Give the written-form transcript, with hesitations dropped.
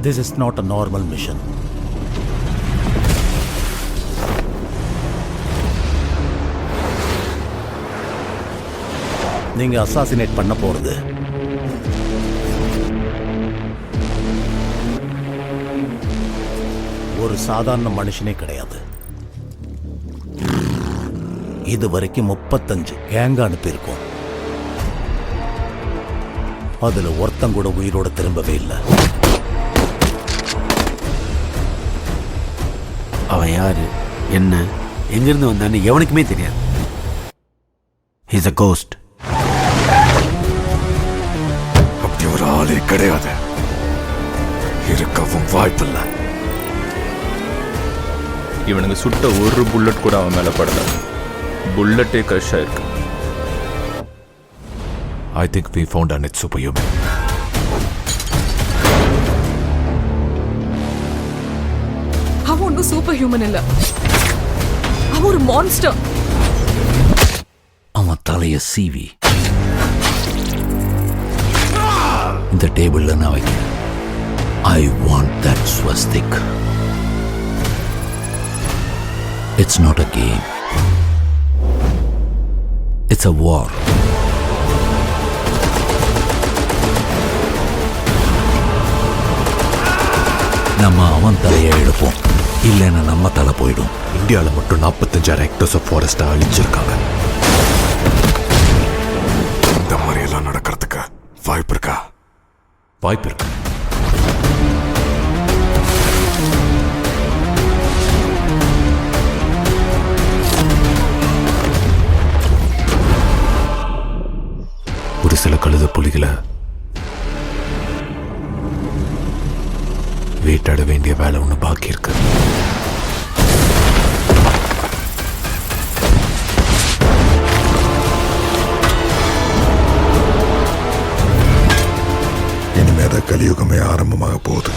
This is not a normal mission. நீங்க assassinate பண்ண போறது ஒரு சாதாரண மனுஷனே கிடையாது. இது வரைக்கும் 35 கேங்க அனுப்பியிருக்கோம். அதுல ஒருத்தன் கூட உயிரோட திரும்பவே இல்லை. அவன் யாரு, என்ன, எங்கிருந்து வந்தான்னு எவனுக்குமே தெரியாது. He's a ghost. அப்படி ஒரு ஆளே கிடையாது, இருக்கவும் வாய்ப்பில்லை. இவனுங்க சுட்ட ஒரு புல்லட் கூட அவன் மேல படல. புல்லட்டே கிரஷ் ஆயிருக்கு. I think we found a net superhuman. அவன் ஒன்றும் சூப்பர் ஹியூமன் இல்ல, அவன் ஒரு மான்ஸ்டர். அவன் தலைய சீவி இந்த டேபிள்ல நான் வைக்கிறேன். I want that swastik. It's not a game. It's a war. நம்ம அவன் தலையை எடுப்போம், இல்லைன்னா நம்ம தலை போயிடும். இந்தியாவில் மட்டும் 45,000 ஹெக்டர்ஸ் ஆஃப் ஃபாரஸ்ட்டை அழிச்சிருக்காங்க. இந்த மாதிரி எல்லாம் நடக்கிறதுக்கு வாய்ப்பு இருக்கா? வாய்ப்பு இருக்கு. ஒரு சில கழுத புலிகளை வேட்டாட வேண்டிய வேலை ஒன்று பாக்கி இருக்கு. இனிமேதான் கலியுகமே ஆரம்பமாக போகுது.